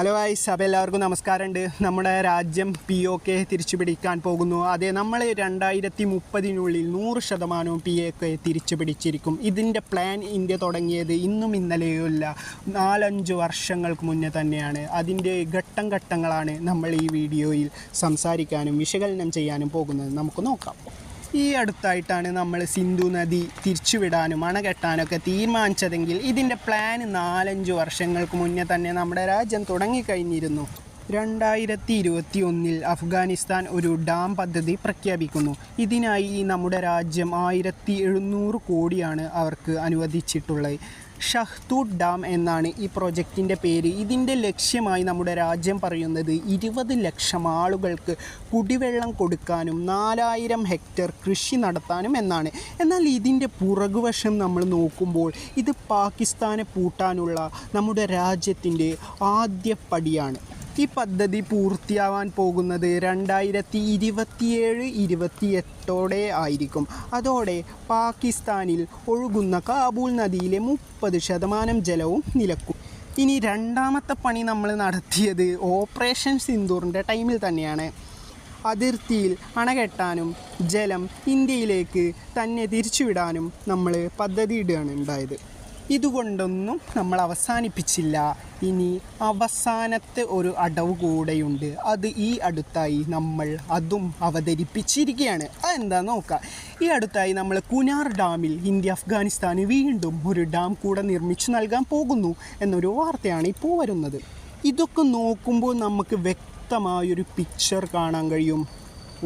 Hello guys, അപ്പോൾ എല്ലാവർക്കും നമസ്കാരമുണ്ട്. നമ്മുടെ രാജ്യം POK തിരിച്ചു പിടിക്കാൻ പോകുന്നു. അതെ, നമ്മൾ 2030-നുള്ളിൽ 100% POK തിരിച്ചു പിടിച്ചിരിക്കും. ഇതിൻ്റെ പ്ലാൻ ഇന്ത്യ തുടങ്ങിയത് ഇന്നും ഇന്നലെയോ അല്ല, 4-5 വർഷങ്ങൾക്ക് മുന്നേ തന്നെയാണ്. അതിൻ്റെ ഘട്ടങ്ങളാണ് നമ്മൾ ഈ വീഡിയോയിൽ സംസാരിക്കാനും വിശകലനം ചെയ്യാനും പോകുന്നത്. നമുക്ക് നോക്കാം. ഈ അടുത്തായിട്ടാണ് നമ്മൾ സിന്ധു നദി തിരിച്ചുവിടാനും അണ കെട്ടാനൊക്കെ തീരുമാനിച്ചതെങ്കിൽ ഇതിൻ്റെ പ്ലാൻ 4-5 വർഷങ്ങൾക്ക് മുന്നേ തന്നെ നമ്മുടെ രാജ്യം തുടങ്ങിക്കഴിഞ്ഞിരുന്നു. 2021 അഫ്ഗാനിസ്ഥാൻ ഒരു ഡാം പദ്ധതി പ്രഖ്യാപിക്കുന്നു. ഇതിനായി നമ്മുടെ രാജ്യം 1700 കോടിയാണ് അവർക്ക് അനുവദിച്ചിട്ടുള്ളത്. ഷഹ്തൂട്ട് ഡാം എന്നാണ് ഈ പ്രൊജക്റ്റിൻ്റെ പേര്. ഇതിൻ്റെ ലക്ഷ്യമായി നമ്മുടെ രാജ്യം പറയുന്നത് 20 ലക്ഷം ആളുകൾക്ക് കുടിവെള്ളം കൊടുക്കാനും 4000 ഹെക്ടർ കൃഷി നടത്താനും എന്നാണ്. എന്നാൽ ഇതിൻ്റെ പുറകുവശം നമ്മൾ നോക്കുമ്പോൾ ഇത് പാകിസ്ഥാനെ പൂട്ടാനുള്ള നമ്മുടെ രാജ്യത്തിൻ്റെ ആദ്യ പടിയാണ്. ഈ പദ്ധതി പൂർത്തിയാവാൻ പോകുന്നത് 2027-28 ആയിരിക്കും. അതോടെ പാകിസ്ഥാനിൽ ഒഴുകുന്ന കാബൂൾ നദിയിലെ 30% ജലവും നിലക്കും. ഇനി രണ്ടാമത്തെ പണി നമ്മൾ നടത്തിയത് ഓപ്പറേഷൻ സിന്ദൂറിൻ്റെ ടൈമിൽ തന്നെയാണ്. അതിർത്തിയിൽ അണകെട്ടാനും ജലം ഇന്ത്യയിലേക്ക് തന്നെ തിരിച്ചുവിടാനും നമ്മൾ പദ്ധതിയിടുകയാണ് ഉണ്ടായത്. ഇതുകൊണ്ടൊന്നും നമ്മൾ അവസാനിപ്പിച്ചില്ല. ഇനി അവസാനത്തെ ഒരു അടവ് കൂടെയുണ്ട്. അത് ഈ അടുത്തായി നമ്മൾ അതും അവതരിപ്പിച്ചിരിക്കുകയാണ്. അതെന്താ നോക്കാം. ഈ അടുത്തായി നമ്മൾ കുനാർ ഡാമിൽ ഇന്ത്യ അഫ്ഗാനിസ്ഥാന് വീണ്ടും ഒരു ഡാം കൂടെ നിർമ്മിച്ചു നൽകാൻ പോകുന്നു എന്നൊരു വാർത്തയാണ് ഇപ്പോൾ വരുന്നത്. ഇതൊക്കെ നോക്കുമ്പോൾ നമുക്ക് വ്യക്തമായൊരു പിക്ചർ കാണാൻ കഴിയും.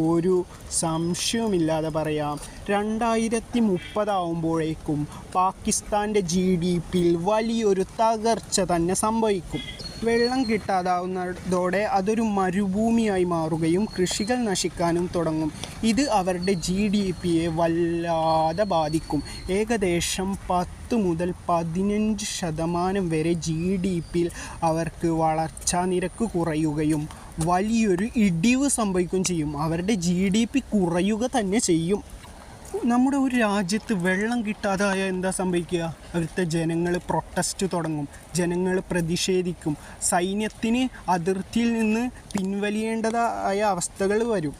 ഒരു സംശയവുമില്ലാതെ പറയാം, 2030 ആവുമ്പോഴേക്കും പാകിസ്ഥാൻ്റെ GDPയിൽ വലിയൊരു തകർച്ച തന്നെ സംഭവിക്കും. വെള്ളം കിട്ടാതാവുന്നതോടെ അതൊരു മരുഭൂമിയായി മാറുകയും കൃഷികൾ നശിക്കാനും തുടങ്ങും. ഇത് അവരുടെ GDPയെ വല്ലാതെ ബാധിക്കും. ഏകദേശം 10 മുതൽ 15% വരെ GDPയിൽ അവർക്ക് വളർച്ചാ നിരക്ക് കുറയുകയും വലിയൊരു ഇടിവ് സംഭവിക്കുകയും ചെയ്യും. അവരുടെ GDP കുറയുക തന്നെ ചെയ്യും. നമ്മുടെ ഒരു രാജ്യത്ത് വെള്ളം കിട്ടാതായ എന്താ സംഭവിക്കുക? അവിടുത്തെ ജനങ്ങൾ പ്രൊട്ടസ്റ്റ് തുടങ്ങും, ജനങ്ങൾ പ്രതിഷേധിക്കും, സൈന്യത്തിന് അതിർത്തിയിൽ നിന്ന് പിൻവലിയേണ്ടതായ അവസ്ഥകൾ വരും.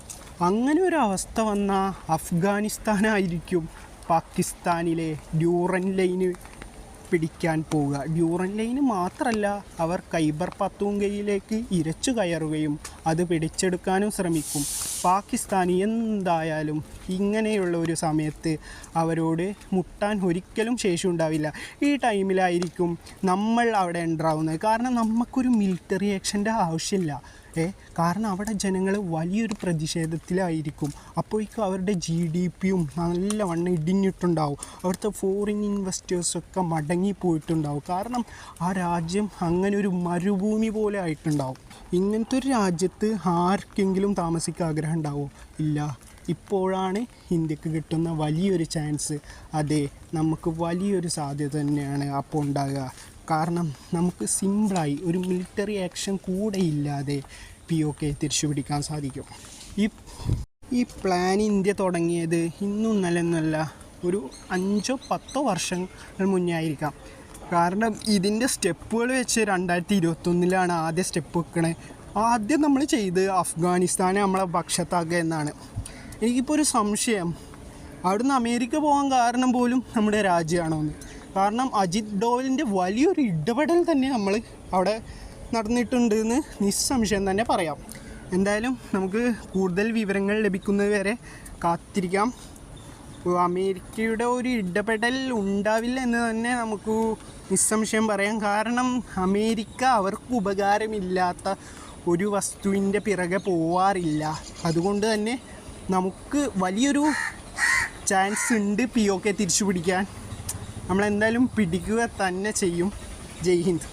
അങ്ങനെ ഒരു അവസ്ഥ വന്നാൽ അഫ്ഗാനിസ്ഥാനായിരിക്കും പാകിസ്ഥാനിലെ ഡ്യൂറൻ ലൈന് പിടിക്കാൻ പോവുക. ഡ്യൂറൻ ലൈന് മാത്രമല്ല, അവർ ഖൈബർ പഖ്തൂൺഖയിലേക്ക് ഇരച്ചു കയറുകയും അത് പിടിച്ചെടുക്കാനും ശ്രമിക്കും. പാകിസ്ഥാൻ എന്തായാലും ഇങ്ങനെയുള്ള ഒരു സമയത്ത് അവരോട് മുട്ടാൻ ഒരിക്കലും ശേഷി ഉണ്ടാവില്ല. ഈ ടൈമിലായിരിക്കും നമ്മൾ അവിടെ ഉണ്ടാവുന്നത്. കാരണം നമുക്കൊരു മിലിറ്ററി ആക്ഷൻ്റെ ആവശ്യമില്ല. കാരണം അവിടെ ജനങ്ങൾ വലിയൊരു പ്രതിഷേധത്തിലായിരിക്കും. അപ്പോഴേക്കും അവരുടെ GDPയും നല്ലവണ്ണം ഇടിഞ്ഞിട്ടുണ്ടാവും. അവിടുത്തെ ഫോറിൻ ഇൻവെസ്റ്റേഴ്സൊക്കെ മടങ്ങിപ്പോയിട്ടുണ്ടാവും. കാരണം ആ രാജ്യം അങ്ങനെ ഒരു മരുഭൂമി പോലെ ആയിട്ടുണ്ടാവും. ഇങ്ങനത്തെ ഒരു രാജ്യത്ത് ആർക്കെങ്കിലും താമസിക്കാൻ ആഗ്രഹം ഉണ്ടാവുമോ? ഇല്ല. ഇപ്പോഴാണ് ഇന്ത്യക്ക് കിട്ടുന്ന വലിയൊരു ചാൻസ്. അതെ, നമുക്ക് വലിയൊരു സാധ്യത തന്നെയാണ് അപ്പോൾ ഉണ്ടാകുക. കാരണം നമുക്ക് സിമ്പിളായി ഒരു മിലിറ്ററി ആക്ഷൻ കൂടെ ഇല്ലാതെ POK തിരിച്ചു പിടിക്കാൻ സാധിക്കും. ഈ പ്ലാൻ ഇന്ത്യ തുടങ്ങിയത് ഇന്നും ഇന്നലെയൊന്നുമല്ല, ഒരു 5-10 വർഷങ്ങൾ മുന്നേ ആയിരിക്കാം. കാരണം ഇതിൻ്റെ സ്റ്റെപ്പുകൾ വെച്ച് 2021 ആദ്യ സ്റ്റെപ്പ് വെക്കണേ. ആദ്യം നമ്മൾ ചെയ്ത് അഫ്ഗാനിസ്ഥാനെ നമ്മളെ പക്ഷത്താക്കുക എന്നാണ്. എനിക്കിപ്പോൾ ഒരു സംശയം, അവിടുന്ന് അമേരിക്ക പോകാൻ കാരണം പോലും നമ്മുടെ രാജ്യമാണോ എന്ന്. കാരണം അജിത് ഡോവലിൻ്റെ വലിയൊരു ഇടപെടൽ തന്നെ നമ്മൾ അവിടെ നടന്നിട്ടുണ്ടെന്ന് നിസ്സംശയം തന്നെ പറയാം. എന്തായാലും നമുക്ക് കൂടുതൽ വിവരങ്ങൾ ലഭിക്കുന്നത് വരെ കാത്തിരിക്കാം. അമേരിക്കയുടെ ഒരു ഇടപെടൽ ഉണ്ടാവില്ല എന്ന് തന്നെ നമുക്ക് നിസ്സംശയം പറയാം. കാരണം അമേരിക്ക അവർക്ക് ഉപകാരമില്ലാത്ത ഒരു വസ്തുവിൻ്റെ പിറകെ പോവാറില്ല. അതുകൊണ്ട് തന്നെ നമുക്ക് വലിയൊരു ചാൻസ് ഉണ്ട് POK തിരിച്ചു പിടിക്കാൻ. നമ്മളെന്തായാലും പിടിക്കുക തന്നെ ചെയ്യും. ജയ് ഹിന്ദ്.